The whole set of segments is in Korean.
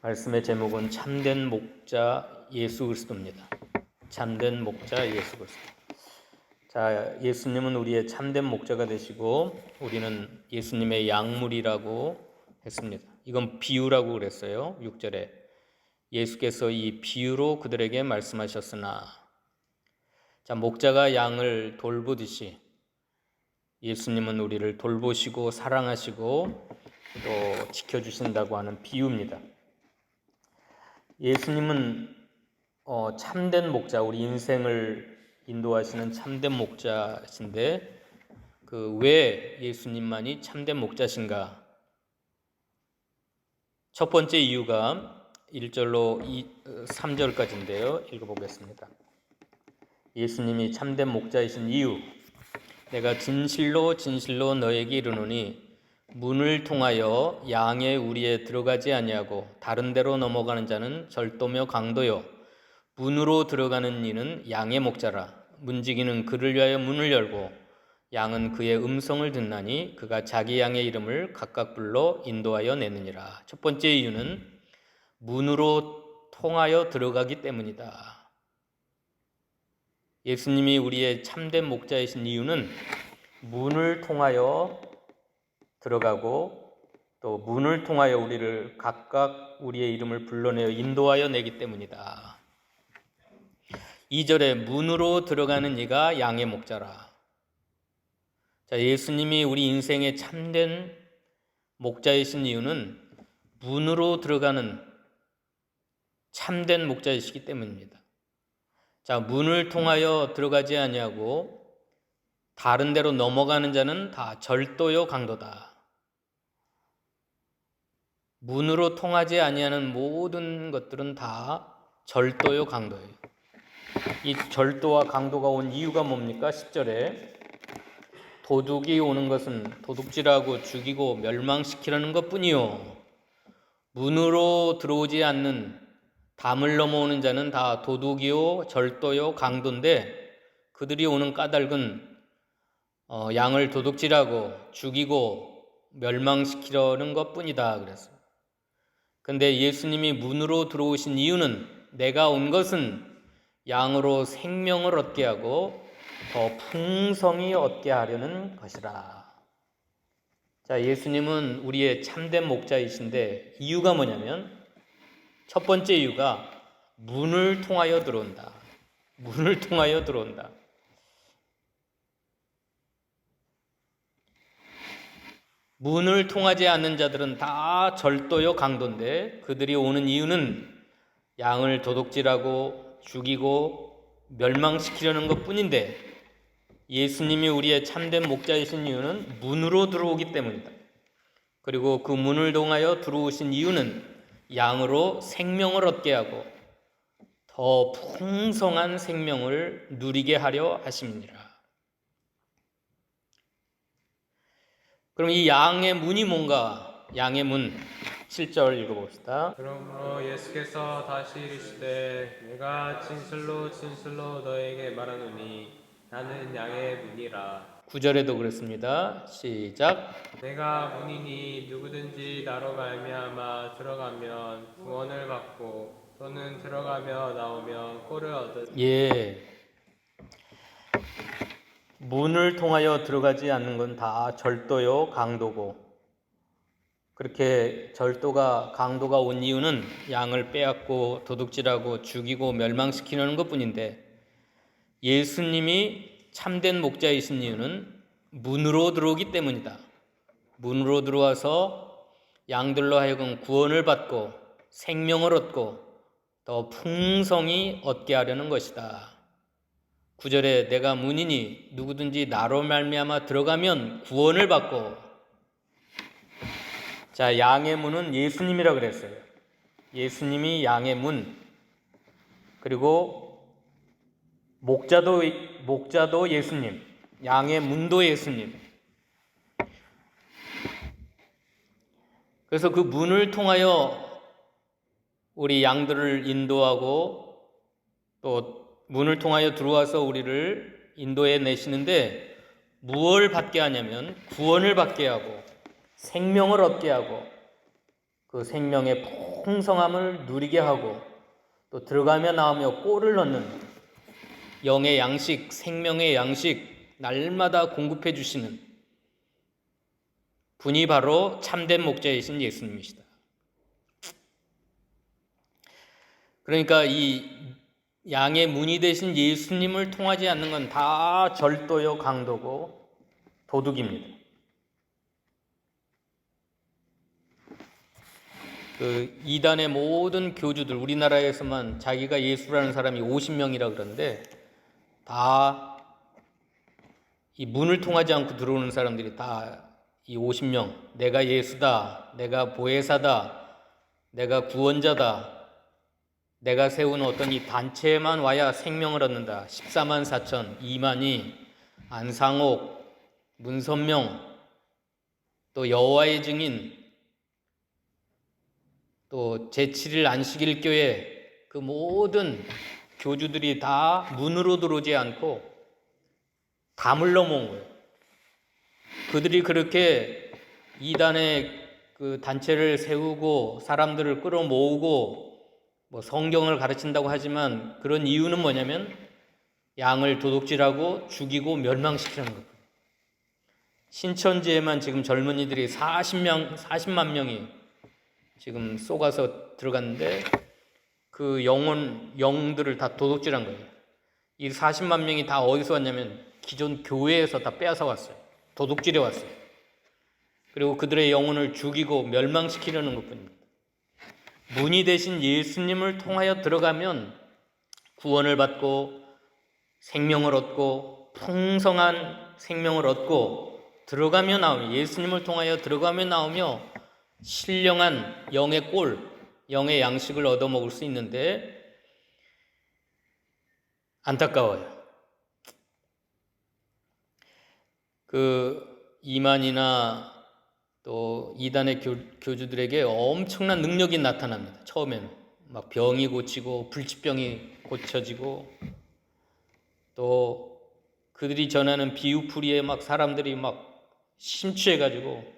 말씀의 제목은 참된 목자 예수 그리스도입니다. 참된 목자 예수 그리스도. 자, 예수님은 우리의 참된 목자가 되시고 우리는 예수님의 양물이라고 했습니다. 이건 비유라고 그랬어요. 6절에 예수께서 이 비유로 그들에게 말씀하셨으나, 자, 목자가 양을 돌보듯이 예수님은 우리를 돌보시고 사랑하시고 또 지켜주신다고 하는 비유입니다. 예수님은 참된 목자, 우리 인생을 인도하시는 참된 목자신데 왜 예수님만이 참된 목자신가? 첫 번째 이유가 1절로 3절까지인데요. 읽어보겠습니다. 예수님이 참된 목자이신 이유. 내가 진실로 진실로 너에게 이르노니 문을 통하여 양의 우리에 들어가지 아니하고 다른 데로 넘어가는 자는 절도며 강도요, 문으로 들어가는 이는 양의 목자라. 문지기는 그를 위하여 문을 열고 양은 그의 음성을 듣나니 그가 자기 양의 이름을 각각 불러 인도하여 내느니라. 첫 번째 이유는 문으로 통하여 들어가기 때문이다. 예수님이 우리의 참된 목자이신 이유는 문을 통하여 들어가고 또 문을 통하여 우리를 각각 우리의 이름을 불러내어 인도하여 내기 때문이다. 2절에 문으로 들어가는 이가 양의 목자라. 자, 예수님이 우리 인생의 참된 목자이신 이유는 문으로 들어가는 참된 목자이시기 때문입니다. 자, 문을 통하여 들어가지 아니하고 다른 데로 넘어가는 자는 다 절도요 강도다. 문으로 통하지 아니하는 모든 것들은 다 절도요 강도예요. 이 절도와 강도가 온 이유가 뭡니까? 10절에 도둑이 오는 것은 도둑질하고 죽이고 멸망시키려는 것뿐이요, 문으로 들어오지 않는 담을 넘어오는 자는 다 도둑이요 절도요 강도인데 그들이 오는 까닭은 양을 도둑질하고 죽이고 멸망시키려는 것뿐이다 그랬어요. 근데 예수님이 문으로 들어오신 이유는 내가 온 것은 양으로 생명을 얻게 하고 더 풍성히 얻게 하려는 것이라. 자, 예수님은 우리의 참된 목자이신데 이유가 뭐냐면 첫 번째 이유가 문을 통하여 들어온다. 문을 통하여 들어온다. 문을 통하지 않는 자들은 다 절도요 강도인데 그들이 오는 이유는 양을 도둑질하고 죽이고 멸망시키려는 것뿐인데 예수님이 우리의 참된 목자이신 이유는 문으로 들어오기 때문이다. 그리고 그 문을 통하여 들어오신 이유는 양으로 생명을 얻게 하고 더 풍성한 생명을 누리게 하려 하심이니라. 그럼 이 양의 문이 뭔가? 양의 문 7절 읽어봅시다. 그러므로 예수께서 다시 이르시되 내가 진실로 진실로 너에게 말하노니 나는 양의 문이라. 9절에도 그렇습니다. 시작. 내가 문이니 누구든지 나로 말미암아 들어가면 구원을 받고 또는 들어가며 나오면 꼴을 얻으리라. 예, 문을 통하여 들어가지 않는 건 다 절도요 강도고, 그렇게 절도가 강도가 온 이유는 양을 빼앗고 도둑질하고 죽이고 멸망시키려는 것뿐인데 예수님이 참된 목자이신 이유는 문으로 들어오기 때문이다. 문으로 들어와서 양들로 하여금 구원을 받고 생명을 얻고 더 풍성히 얻게 하려는 것이다. 9절에 내가 문이니 누구든지 나로 말미암아 들어가면 구원을 받고, 자, 양의 문은 예수님이라 그랬어요. 예수님이 양의 문, 그리고 목자도 예수님, 양의 문도 예수님. 그래서 그 문을 통하여 우리 양들을 인도하고 또 문을 통하여 들어와서 우리를 인도해 내시는데 무엇을 받게 하냐면 구원을 받게 하고 생명을 얻게 하고 그 생명의 풍성함을 누리게 하고 또 들어가며 나오며 꼴을 넣는 영의 양식, 생명의 양식 날마다 공급해 주시는 분이 바로 참된 목자이신 예수님이시다. 그러니까 이 양의 문이 되신 예수님을 통하지 않는 건 다 절도요, 강도고 도둑입니다. 그 이단의 모든 교주들, 우리나라에서만 자기가 예수라는 사람이 50명이라 그러는데 다 이 문을 통하지 않고 들어오는 사람들이 다 이 50명, 내가 예수다, 내가 보혜사다, 내가 구원자다, 내가 세운 어떤 이 단체에만 와야 생명을 얻는다. 14만 4천, 이만희, 안상옥, 문선명, 또 여호와의 증인, 또 제7일 안식일 교회, 그 모든 교주들이 다 문으로 들어오지 않고 담을 넘어온 거예요. 그들이 그렇게 이단의 그 단체를 세우고 사람들을 끌어모으고 뭐 성경을 가르친다고 하지만 그런 이유는 뭐냐면 양을 도둑질하고 죽이고 멸망시키는 거예요. 신천지에만 지금 젊은이들이 40만 명이 지금 쏘가서 들어갔는데 그 영들을 다 도둑질한 거예요. 이 40만 명이 다 어디서 왔냐면 기존 교회에서 다 빼앗아 왔어요. 도둑질해 왔어요. 그리고 그들의 영혼을 죽이고 멸망시키려는 것뿐입니다. 문이 되신 예수님을 통하여 들어가면 구원을 받고 생명을 얻고 풍성한 생명을 얻고 들어가며 나오며 예수님을 통하여 들어가며 나오며 신령한 영의 꼴, 영의 양식을 얻어먹을 수 있는데 안타까워요. 그 이만이나 또 이단의 교주들에게 엄청난 능력이 나타납니다. 처음에는 막 병이 고치고 불치병이 고쳐지고 또 그들이 전하는 비유풀이에 막 사람들이 막 심취해가지고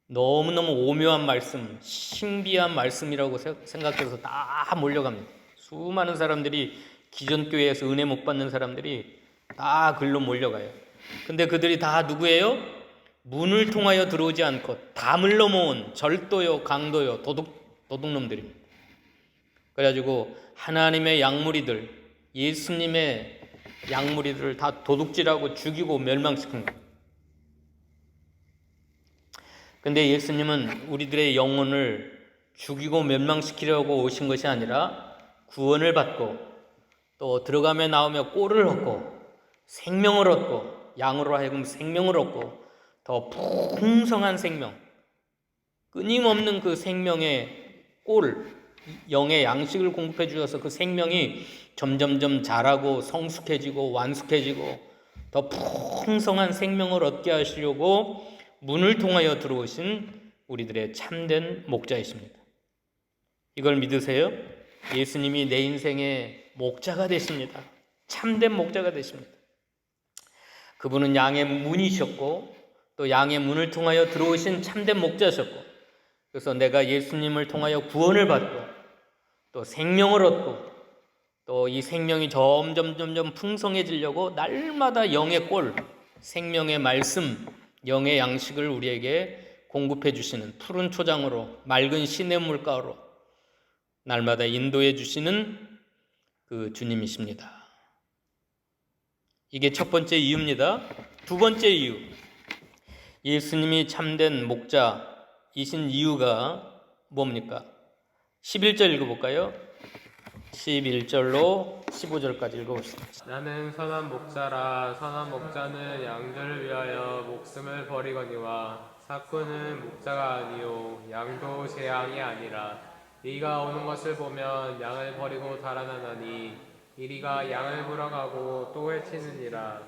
너무너무 오묘한 말씀, 신비한 말씀이라고 생각해서 다 몰려갑니다. 수많은 사람들이 기존 교회에서 은혜 못 받는 사람들이 다 글로 몰려가요. 근데 그들이 다 누구예요? 문을 통하여 들어오지 않고 담을 넘어온 절도요, 강도요, 도둑놈들입니다. 그래가지고 하나님의 양무리들, 예수님의 양무리들을 다 도둑질하고 죽이고 멸망시킨 거예요. 근데 예수님은 우리들의 영혼을 죽이고 멸망시키려고 오신 것이 아니라 구원을 받고 또 들어가며 나오며 꼴을 얻고 생명을 얻고 양으로 하여금 생명을 얻고 더 풍성한 생명, 끊임없는 그 생명의 꼴, 영의 양식을 공급해 주셔서 그 생명이 점점점 자라고 성숙해지고 완숙해지고 더 풍성한 생명을 얻게 하시려고 문을 통하여 들어오신 우리들의 참된 목자이십니다. 이걸 믿으세요? 예수님이 내 인생의 목자가 되십니다. 참된 목자가 되십니다. 그분은 양의 문이셨고 또 양의 문을 통하여 들어오신 참된 목자셨고 그래서 내가 예수님을 통하여 구원을 받고 또 생명을 얻고 또 이 생명이 점점 풍성해지려고 날마다 영의 꼴, 생명의 말씀, 영의 양식을 우리에게 공급해 주시는 푸른 초장으로 맑은 시냇물가로 날마다 인도해 주시는 그 주님이십니다. 이게 첫 번째 이유입니다. 두 번째 이유, 예수님이 참된 목자이신 이유가 뭡니까? 11절 읽어볼까요? 11절로 15절까지 읽어봅시다. 나는 선한 목자라. 선한 목자는 양들을 위하여 목숨을 버리거니와 사꾼은 목자가 아니요 양도 제 양이 아니라. 이가 오는 것을 보면 양을 버리고 달아나나니 이리가 양을 물어가고 또 해치느니라.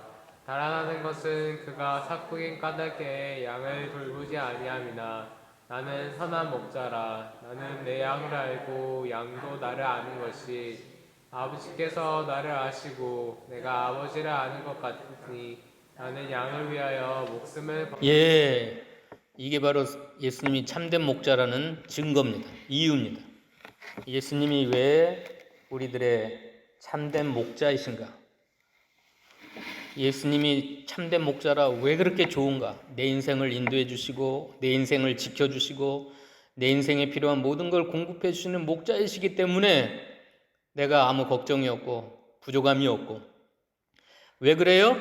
달아나는 것은 그가 삭국인 까닭에 양을 돌보지 아니함이나. 나는 선한 목자라. 나는 내 양을 알고 양도 나를 아는 것이 아버지께서 나를 아시고 내가 아버지를 아는 것 같으니 나는 양을 위하여 목숨을 이게 바로 예수님이 참된 목자라는 증거입니다. 이유입니다. 예수님이 왜 우리들의 참된 목자이신가? 예수님이 참된 목자라 왜 그렇게 좋은가? 내 인생을 인도해 주시고 내 인생을 지켜 주시고 내 인생에 필요한 모든 걸 공급해 주시는 목자이시기 때문에 내가 아무 걱정이 없고 부족함이 없고. 왜 그래요?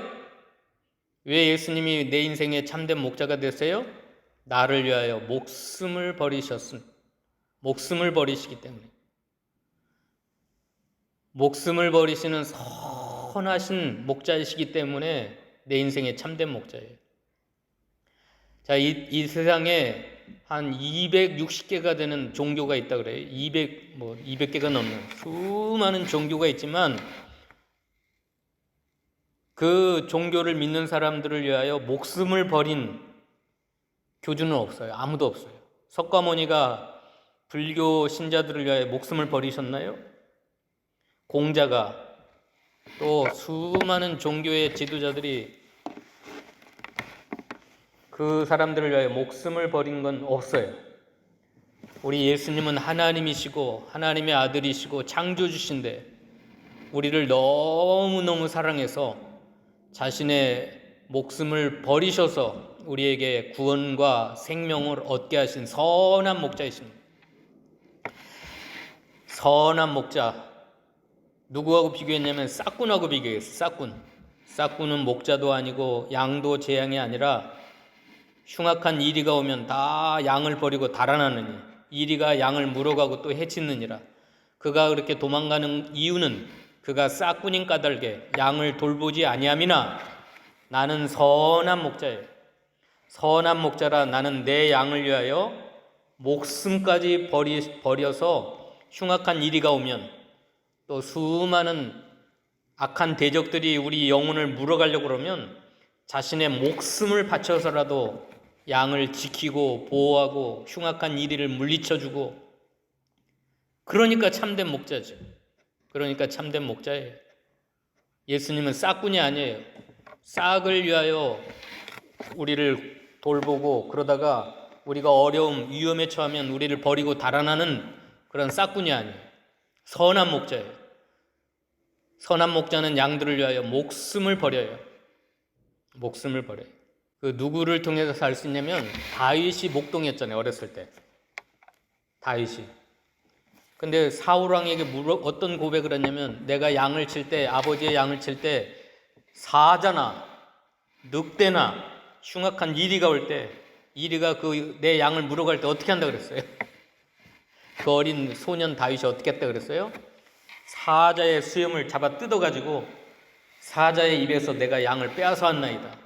왜 예수님이 내 인생의 참된 목자가 되세요? 나를 위하여 목숨을 버리시기 때문에. 목숨을 버리시는 선하신 목자이시기 때문에 내 인생의 참된 목자예요. 자, 이 세상에 한 260개가 되는 종교가 있다 그래요. 200개가 넘는 수많은 종교가 있지만 그 종교를 믿는 사람들을 위하여 목숨을 버린 교주는 없어요. 아무도 없어요. 석가모니가 불교 신자들을 위하여 목숨을 버리셨나요? 공자가, 또 수많은 종교의 지도자들이 그 사람들을 위하여 목숨을 버린 건 없어요. 우리 예수님은 하나님이시고 하나님의 아들이시고 창조주신데 우리를 너무너무 사랑해서 자신의 목숨을 버리셔서 우리에게 구원과 생명을 얻게 하신 선한 목자이십니다. 선한 목자. 누구하고 비교했냐면 싹군하고 비교했어요. 싹군은 목자도 아니고 양도 재앙이 아니라 흉악한 이리가 오면 다 양을 버리고 달아나느니 이리가 양을 물어가고 또 해치느니라. 그가 그렇게 도망가는 이유는 그가 싹군인 까닭에 양을 돌보지 아니함이나 나는 선한 목자예요. 선한 목자라 나는 내 양을 위하여 목숨까지 버려서 흉악한 이리가 오면 또 수많은 악한 대적들이 우리 영혼을 물어가려고 그러면 자신의 목숨을 바쳐서라도 양을 지키고 보호하고 흉악한 이리를 물리쳐주고, 그러니까 참된 목자죠. 그러니까 참된 목자예요. 예수님은 싹군이 아니에요. 싹을 위하여 우리를 돌보고 그러다가 우리가 어려움, 위험에 처하면 우리를 버리고 달아나는 그런 싹군이 아니에요. 선한 목자예요. 선한 목자는 양들을 위하여 목숨을 버려요. 목숨을 버려요. 그 누구를 통해서 살 수 있냐면 다윗이 목동이었잖아요. 어렸을 때. 다윗이. 근데 사울 왕에게 어떤 고백을 했냐면 내가 양을 칠 때, 아버지의 양을 칠 때 사자나 늑대나 흉악한 이리가 올 때, 이리가 내 양을 물어갈 때 어떻게 한다 그랬어요? 그 어린 소년 다윗이 어떻게 했다 그랬어요? 사자의 수염을 잡아 뜯어가지고 사자의 입에서 내가 양을 빼앗아 왔나이다.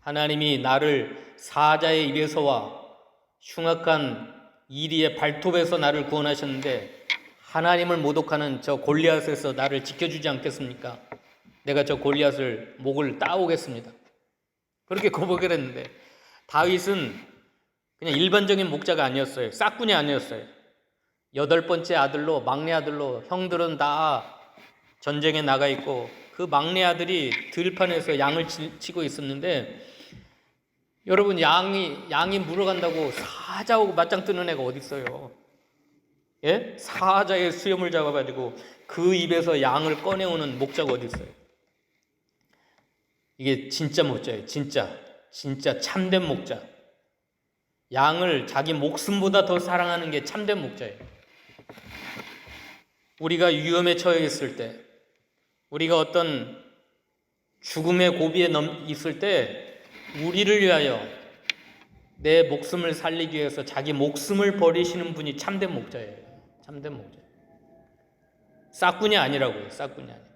하나님이 나를 사자의 입에서와 흉악한 이리의 발톱에서 나를 구원하셨는데 하나님을 모독하는 저 골리앗에서 나를 지켜주지 않겠습니까? 내가 저 골리앗을 목을 따오겠습니다. 그렇게 고백을 했는데 다윗은 그냥 일반적인 목자가 아니었어요. 싹군이 아니었어요. 8번째 아들로, 막내 아들로, 형들은 다 전쟁에 나가 있고 그 막내 아들이 들판에서 양을 치고 있었는데, 여러분 양이 물어간다고 사자하고 맞짱 뜨는 애가 어디 있어요? 예? 사자의 수염을 잡아가지고 그 입에서 양을 꺼내오는 목자가 어디 있어요? 이게 진짜 목자예요. 진짜 참된 목자. 양을 자기 목숨보다 더 사랑하는 게 참된 목자예요. 우리가 위험에 처해 있을 때, 우리가 어떤 죽음의 고비에 있을 때 우리를 위하여 내 목숨을 살리기 위해서 자기 목숨을 버리시는 분이 참된 목자예요. 참된 목자. 싹군이 아니라고요. 싹군이 아니에요.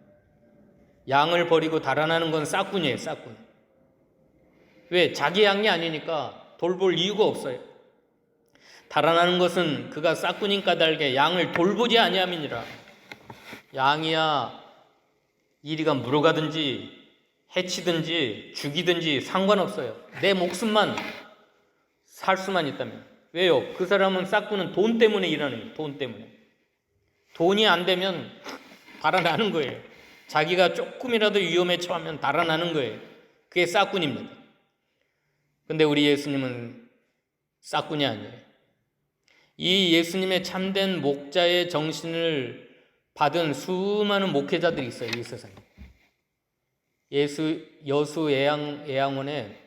양을 버리고 달아나는 건 싹군이에요. 싹군. 왜? 자기 양이 아니니까 돌볼 이유가 없어요. 달아나는 것은 그가 싹군인 까닭에 양을 돌보지 아니함이니라. 양이야 이리가 물어가든지 해치든지 죽이든지 상관없어요. 내 목숨만 살 수만 있다면. 왜요? 그 사람은 싹군은 돈 때문에 일하는 거예요. 돈 때문에. 돈이 안 되면 달아나는 거예요. 자기가 조금이라도 위험에 처하면 달아나는 거예요. 그게 싹군입니다. 근데 우리 예수님은 싹군이 아니에요. 이 예수님의 참된 목자의 정신을 받은 수많은 목회자들이 있어요, 이 세상에. 여수 예양원에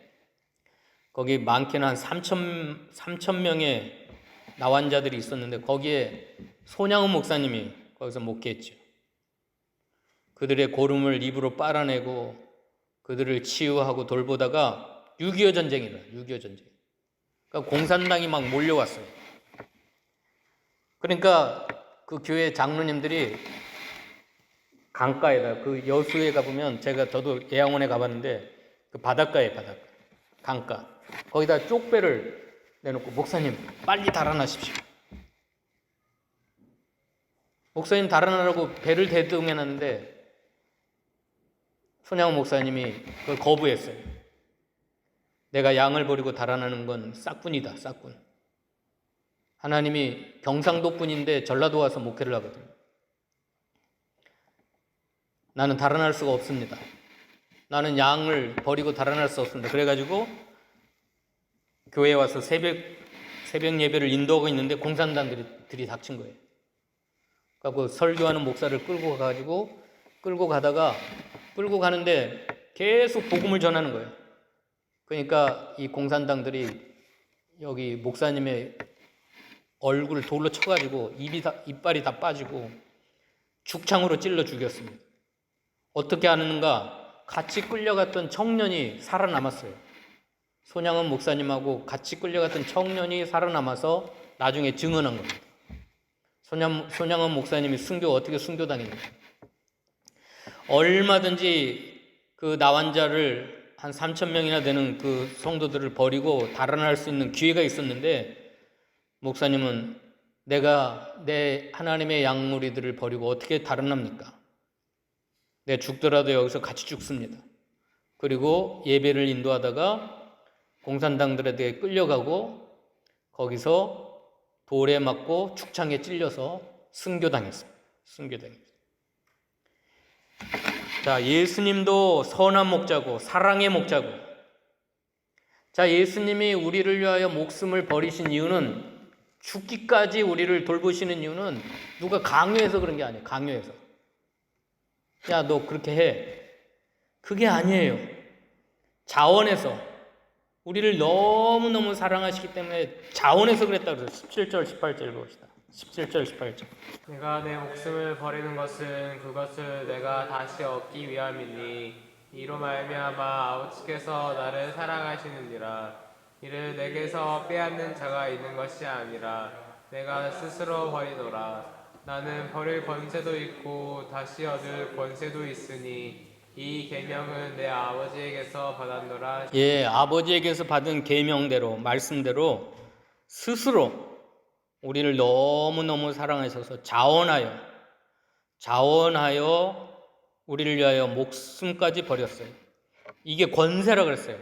거기 많게는 한 3천 명의 나환자들이 있었는데 거기에 손양훈 목사님이 거기서 목회했죠. 그들의 고름을 입으로 빨아내고 그들을 치유하고 돌보다가 6.25 전쟁이다. 6.25 전쟁. 그러니까 공산당이 막 몰려왔어요. 그러니까 그 교회 장로님들이 강가에다, 그 여수에 가보면, 저도 예양원에 가봤는데 그 바닷가에, 강가, 거기다 쪽배를 내놓고 목사님 빨리 달아나십시오. 목사님 달아나라고 배를 대동해놨는데 손양훈 목사님이 그걸 거부했어요. 내가 양을 버리고 달아나는 건 싹군이다, 싹군. 하나님이 경상도 분인데 전라도 와서 목회를 하거든요. 나는 달아날 수가 없습니다. 나는 양을 버리고 달아날 수 없습니다. 그래가지고 교회에 와서 새벽 예배를 인도하고 있는데 공산당들이 들이닥친 거예요. 그래서 설교하는 목사를 끌고 가는데 계속 복음을 전하는 거예요. 그러니까 이 공산당들이 여기 목사님의 얼굴을 돌로 쳐가지고 이빨이 다 빠지고 죽창으로 찔러 죽였습니다. 어떻게 하는가? 같이 끌려갔던 청년이 살아남았어요. 손양훈 목사님하고 같이 끌려갔던 청년이 살아남아서 나중에 증언한 겁니다. 손양훈 목사님이 어떻게 순교당했는가? 얼마든지 그 나환자를 한 3,000명이나 되는 그 성도들을 버리고 달아날 수 있는 기회가 있었는데 목사님은 내가 내 하나님의 양무리들을 버리고 어떻게 달아납니까? 내 죽더라도 여기서 같이 죽습니다. 그리고 예배를 인도하다가 공산당들에게 끌려가고 거기서 돌에 맞고 축창에 찔려서 순교당했습니다. 자, 예수님도 선한 목자고 사랑의 목자고. 자, 예수님이 우리를 위하여 목숨을 버리신 이유는, 죽기까지 우리를 돌보시는 이유는 누가 강요해서 그런 게 아니에요. 강요해서. 야, 너 그렇게 해. 그게 아니에요. 자원해서. 우리를 너무너무 사랑하시기 때문에 자원해서 그랬다고 그래서 17절 18절 읽어봅시다. 17절 18절. 내가 내 목숨을 버리는 것은 그것을 내가 다시 얻기 위함이니 이로 말미암아 아버지께서 나를 사랑하시느니라. 이를 내게서 빼앗는 자가 있는 것이 아니라 내가 스스로 버리노라. 나는 버릴 권세도 있고 다시 얻을 권세도 있으니 이 계명은 내 아버지에게서 받았노라. 예, 아버지에게서 받은 계명대로, 말씀대로 스스로 우리를 너무너무 사랑하셔서 자원하여 우리를 위하여 목숨까지 버렸어요. 이게 권세라 그랬어요.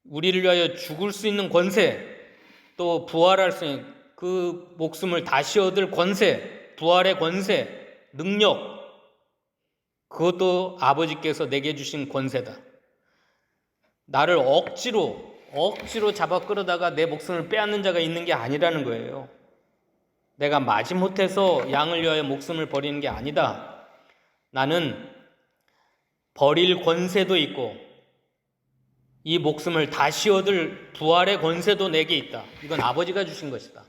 우리를 위하여 죽을 수 있는 권세, 또 부활할 수 있는 그 목숨을 다시 얻을 권세, 부활의 권세, 능력, 그것도 아버지께서 내게 주신 권세다. 나를 억지로 잡아 끌어다가 내 목숨을 빼앗는 자가 있는 게 아니라는 거예요. 내가 마지못해서 양을 위하여 목숨을 버리는 게 아니다. 나는 버릴 권세도 있고 이 목숨을 다시 얻을 부활의 권세도 내게 있다. 이건 아버지가 주신 것이다.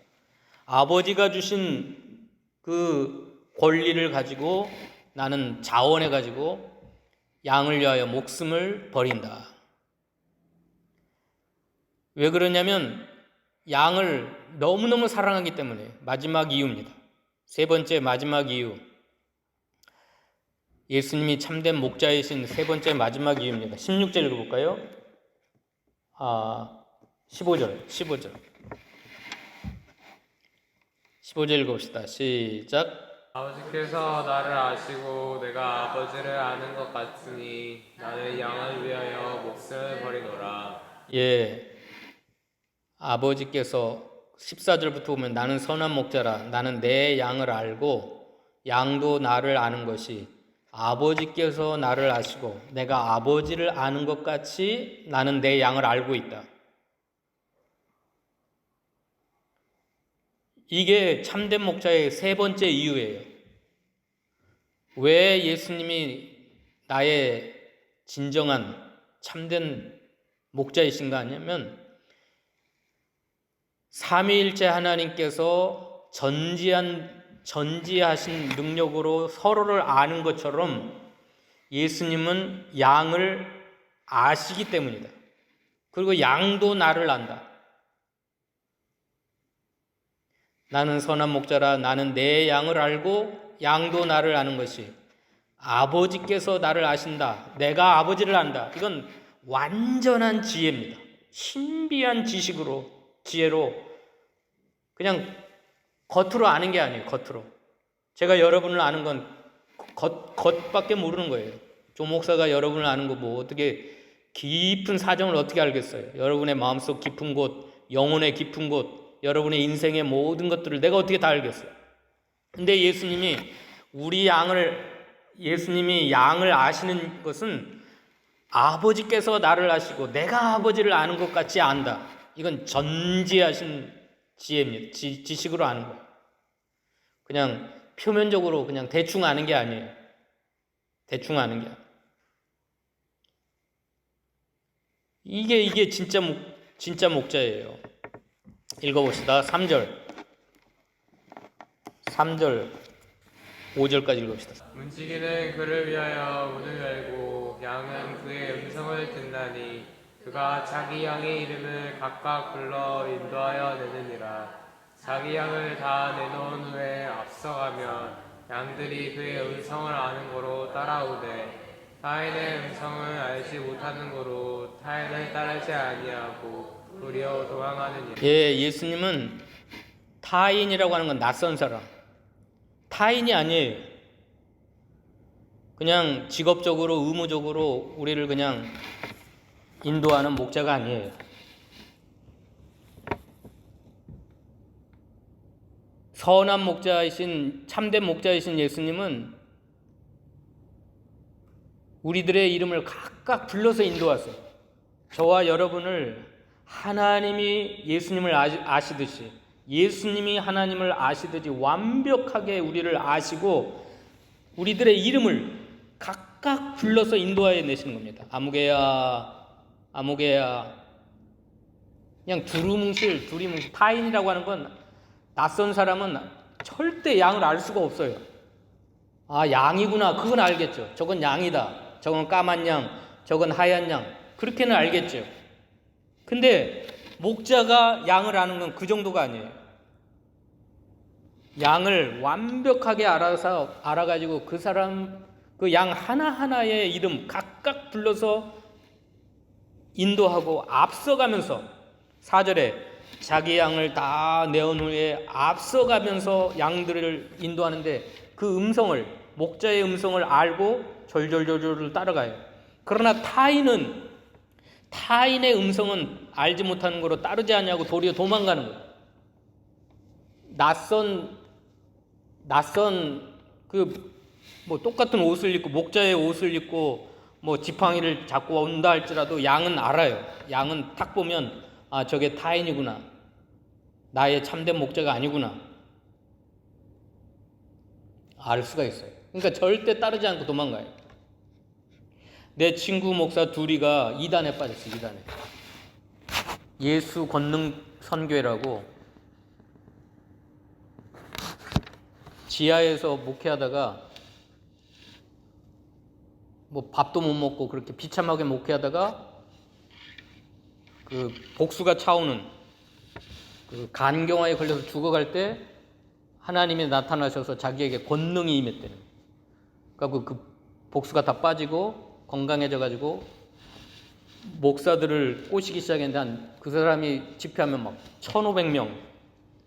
아버지가 주신 그 권리를 가지고 나는 자원해가지고 양을 위하여 목숨을 버린다. 왜 그러냐면 양을 너무너무 사랑하기 때문에. 마지막 이유입니다. 세 번째 마지막 이유. 예수님이 참된 목자이신 세 번째 마지막 이유입니다. 16절 읽어볼까요? 15절 15절 읽어봅시다. 시작. 아버지께서 나를 아시고 내가 아버지를 아는 것 같으니 나는 양을 위하여 목숨을 버리노라. 예, 아버지께서 14절부터 보면 나는 선한 목자라. 나는 내 양을 알고 양도 나를 아는 것이 아버지께서 나를 아시고 내가 아버지를 아는 것 같이 나는 내 양을 알고 있다. 이게 참된 목자의 세 번째 이유예요. 왜 예수님이 나의 진정한 참된 목자이신가 하냐면 삼위일체 하나님께서 전지하신 능력으로 서로를 아는 것처럼 예수님은 양을 아시기 때문이다. 그리고 양도 나를 안다. 나는 선한 목자라 나는 내 양을 알고 양도 나를 아는 것이 아버지께서 나를 아신다. 내가 아버지를 안다. 이건 완전한 지혜입니다. 신비한 지혜로 그냥 겉으로 아는 게 아니에요. 겉으로. 제가 여러분을 아는 건 겉밖에 모르는 거예요. 조 목사가 여러분을 아는 거 뭐 어떻게 깊은 사정을 어떻게 알겠어요? 여러분의 마음속 깊은 곳, 영혼의 깊은 곳, 여러분의 인생의 모든 것들을 내가 어떻게 다 알겠어요? 근데 예수님이 양을 아시는 것은 아버지께서 나를 아시고 내가 아버지를 아는 것 같이 안다. 이건 전지하신 지혜입니다. 지식으로 아는 거예요. 그냥 표면적으로 그냥 대충 아는 게 아니에요. 대충 아는 게 아니에요. 이게 진짜 목자예요. 읽어봅시다. 3절, 5절까지 읽읍시다. 문지기는 그를 위하여 문을 열고 양은 그의 음성을 듣나니 그가 자기 양의 이름을 각각 불러 인도하여 내느니라. 자기 양을 다 내놓은 후에 앞서가면 양들이 그의 음성을 아는 거로 따라오되 타인의 음성을 알지 못하는 거로 타인을 따르지 아니하고 도리어 도망하느니라. 예수님은 타인이라고 하는 건 낯선 사람. 타인이 아니에요. 그냥 직업적으로 의무적으로 우리를 그냥 인도하는 목자가 아니에요. 선한 목자이신 참된 목자이신 예수님은 우리들의 이름을 각각 불러서 인도하세요. 저와 여러분을 하나님이 예수님을 아시듯이 예수님이 하나님을 아시듯이 완벽하게 우리를 아시고 우리들의 이름을 각각 불러서 인도하여 내시는 겁니다. 아무개야, 아무개야. 그냥 두리뭉실. 타인이라고 하는 건 낯선 사람은 절대 양을 알 수가 없어요. 아, 양이구나. 그건 알겠죠. 저건 양이다. 저건 까만 양, 저건 하얀 양. 그렇게는 알겠죠. 근데 목자가 양을 아는 건 그 정도가 아니에요. 양을 완벽하게 알아가지고 그 양 하나하나의 이름 각각 불러서 인도하고 앞서가면서 4절에 자기 양을 다 내온 후에 앞서가면서 양들을 인도하는데 그 목자의 음성을 알고 졸졸졸졸 따라가요. 그러나 타인의 음성은 알지 못하는 거로 따르지 않냐고 도리어 도망가는 거예요. 낯선 똑같은 옷을 입고 목자의 옷을 입고 지팡이를 잡고 온다 할지라도 양은 알아요. 양은 딱 보면 아, 저게 타인이구나. 나의 참된 목자가 아니구나. 알 수가 있어요. 그러니까 절대 따르지 않고 도망가요. 내 친구 목사 둘이가 이단에 빠졌어요. 이단에. 예수 권능 선교회라고 지하에서 목회하다가 밥도 못 먹고 그렇게 비참하게 목회하다가 그 복수가 차오는 그 간경화에 걸려서 죽어갈 때 하나님이 나타나셔서 자기에게 권능이 임했대요. 그러니까 그 복수가 다 빠지고 건강해져 가지고 목사들을 꼬시기 시작했는데 그 사람이 집회하면 막 1,500명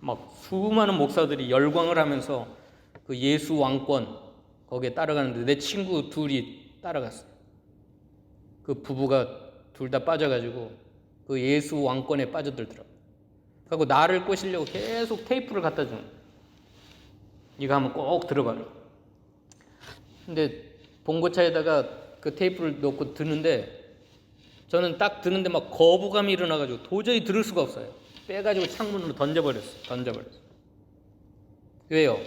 막 수많은 목사들이 열광을 하면서 그 예수 왕권 거기에 따라가는데 내 친구 둘이 따라갔어요. 그 부부가 둘 다 빠져가지고 그 예수 왕권에 빠져들더라고요. 그리고 나를 꼬시려고 계속 테이프를 갖다 주는 거예요. 이거 한번 꼭 들어봐라. 근데 봉고차에다가 그 테이프를 넣고 듣는데 저는 딱 듣는데 막 거부감이 일어나가지고 도저히 들을 수가 없어요. 빼가지고 창문으로 던져버렸어요. 왜요?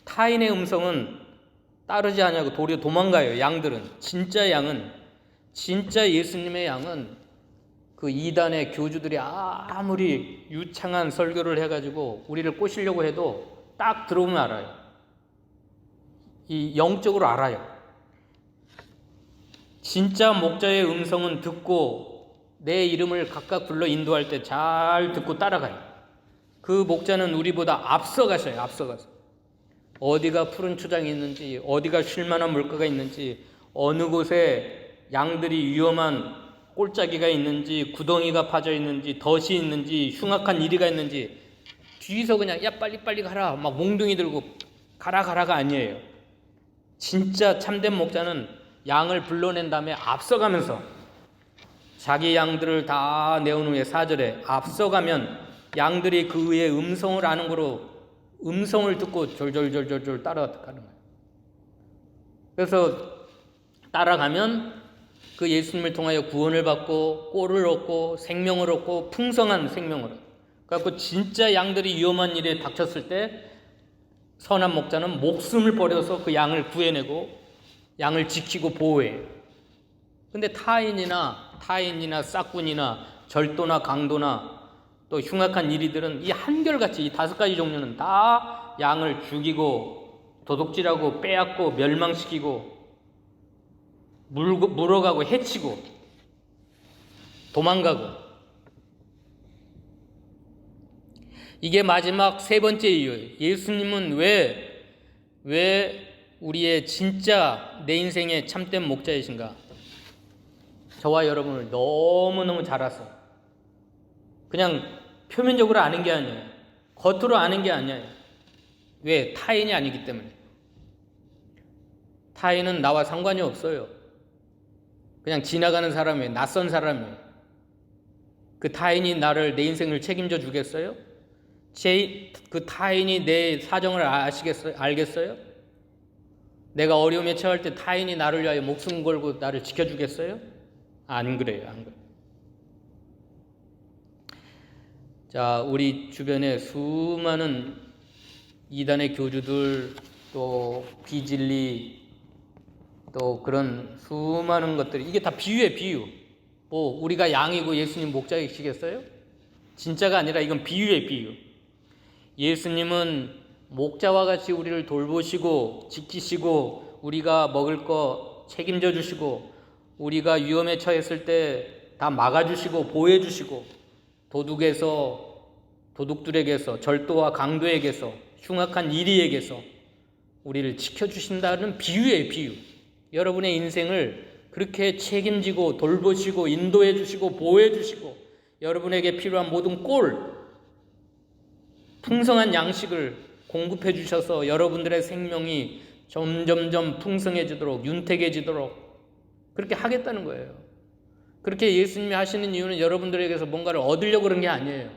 타인의 음성은 따르지 않냐고 도리어 도망가요. 양들은. 진짜 예수님의 양은 그 이단의 교주들이 아무리 유창한 설교를 해가지고 우리를 꼬시려고 해도 딱 들어오면 알아요. 이 영적으로 알아요. 진짜 목자의 음성은 듣고 내 이름을 각각 불러 인도할 때 잘 듣고 따라가요. 그 목자는 우리보다 앞서가셔요. 앞서가서 어디가 푸른 초장이 있는지, 어디가 쉴만한 물가가 있는지, 어느 곳에 양들이 위험한 꼴짜기가 있는지, 구덩이가 파져 있는지, 덫이 있는지, 흉악한 이리가 있는지 뒤에서 그냥 야 빨리 가라 막 몽둥이 들고 가라가 아니에요. 진짜 참된 목자는 양을 불러낸 다음에 앞서가면서 자기 양들을 다 내온 후에 4절에 앞서가면 양들이 그의 음성을 아는 거로 음성을 듣고 졸졸 따라가는 거예요. 그래서 따라가면 그 예수님을 통하여 구원을 받고 꼴을 얻고 생명을 얻고 풍성한 생명을 얻고, 그래서 진짜 양들이 위험한 일에 닥쳤을 때 선한 목자는 목숨을 버려서 그 양을 구해내고 양을 지키고 보호해요. 근데 타인이나 싹군이나 절도나 강도나 또 흉악한 이리들은 이 한결같이 이 5가지 종류는 다 양을 죽이고 도둑질하고 빼앗고 멸망시키고 물어가고 해치고 도망가고, 이게 마지막 3번째 이유예요. 예수님은 왜 우리의 진짜 내 인생의 참된 목자이신가? 저와 여러분을 너무너무 잘 아서 그냥 표면적으로 아는 게 아니에요. 겉으로 아는 게 아니에요. 왜? 타인이 아니기 때문에. 타인은 나와 상관이 없어요. 그냥 지나가는 사람이에요. 낯선 사람이에요. 그 타인이 내 인생을 책임져 주겠어요? 그 타인이 내 사정을 알겠어요? 내가 어려움에 처할 때 타인이 나를 위하여 목숨 걸고 나를 지켜주겠어요? 안 그래요. 자, 우리 주변에 수많은 이단의 교주들, 또 비진리, 또 그런 수많은 것들이, 이게 다 비유예요. 비유. 뭐 우리가 양이고 예수님 목자이시겠어요? 진짜가 아니라 이건 비유예요. 비유. 예수님은 목자와 같이 우리를 돌보시고 지키시고 우리가 먹을 거 책임져 주시고 우리가 위험에 처했을 때 다 막아주시고 보호해주시고 도둑들에게서 절도와 강도에게서 흉악한 이리에게서 우리를 지켜주신다는 비유예요. 비유. 여러분의 인생을 그렇게 책임지고 돌보시고 인도해주시고 보호해주시고 여러분에게 필요한 모든 풍성한 양식을 공급해 주셔서 여러분들의 생명이 점점점 풍성해지도록 윤택해지도록 그렇게 하겠다는 거예요. 그렇게 예수님이 하시는 이유는 여러분들에게서 뭔가를 얻으려고 그런 게 아니에요.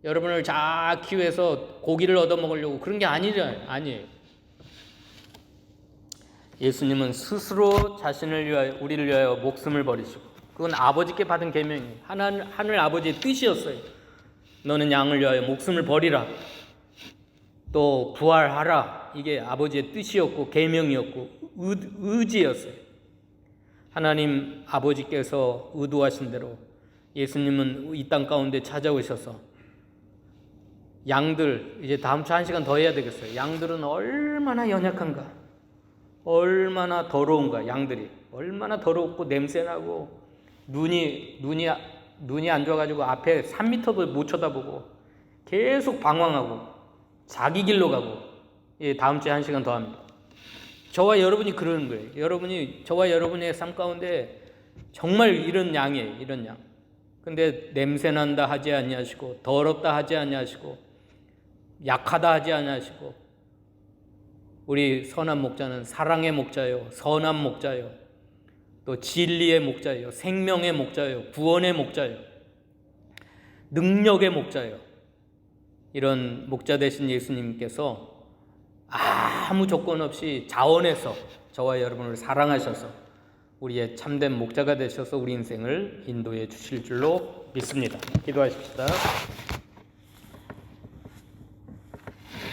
여러분을 잘 키워서 고기를 얻어먹으려고 그런 게 아니에요. 예수님은 스스로 우리를 위하여 목숨을 버리시고, 그건 아버지께 받은 계명이에요. 하늘 아버지의 뜻이었어요. 너는 양을 위하여 목숨을 버리라, 또 부활하라. 이게 아버지의 뜻이었고 계명이었고 의지였어요. 하나님 아버지께서 의도하신 대로 예수님은 이 땅 가운데 찾아오셔서 양들, 이제 다음 주 1시간 더 해야 되겠어요. 양들은 얼마나 연약한가, 얼마나 더러운가. 양들이 얼마나 더럽고 냄새나고 눈이 안 좋아가지고 앞에 3m도 못 쳐다보고 계속 방황하고 자기 길로 가고. 예, 다음 주에 1시간 더 합니다. 저와 여러분이 그러는 거예요. 저와 여러분의 삶 가운데 정말 이런 양이에요. 이런 양. 근데 냄새난다 하지 아니하시고 더럽다 하지 아니하시고 약하다 하지 아니하시고, 우리 선한 목자는 사랑의 목자요, 선한 목자요, 또 진리의 목자요, 생명의 목자요, 구원의 목자요, 능력의 목자요. 이런 목자 되신 예수님께서 아무 조건 없이 자원해서 저와 여러분을 사랑하셔서 우리의 참된 목자가 되셔서 우리 인생을 인도해 주실 줄로 믿습니다. 기도하십시다.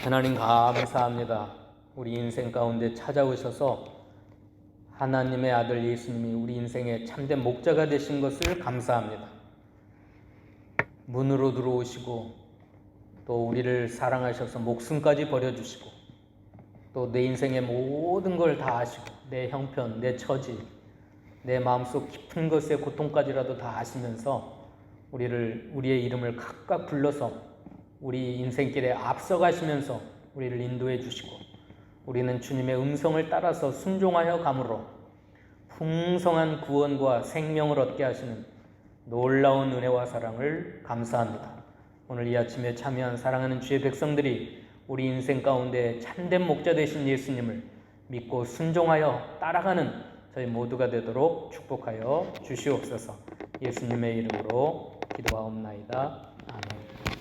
하나님 감사합니다. 우리 인생 가운데 찾아오셔서 하나님의 아들 예수님이 우리 인생의 참된 목자가 되신 것을 감사합니다. 문으로 들어오시고 또 우리를 사랑하셔서 목숨까지 버려주시고 또 내 인생의 모든 걸 다 아시고 내 형편, 내 처지, 내 마음속 깊은 것의 고통까지라도 다 아시면서 우리의 이름을 각각 불러서 우리 인생길에 앞서가시면서 우리를 인도해 주시고 우리는 주님의 음성을 따라서 순종하여 감으로 풍성한 구원과 생명을 얻게 하시는 놀라운 은혜와 사랑을 감사합니다. 오늘 이 아침에 참여한 사랑하는 주의 백성들이 우리 인생 가운데 참된 목자 되신 예수님을 믿고 순종하여 따라가는 저희 모두가 되도록 축복하여 주시옵소서. 예수님의 이름으로 기도하옵나이다. 아멘.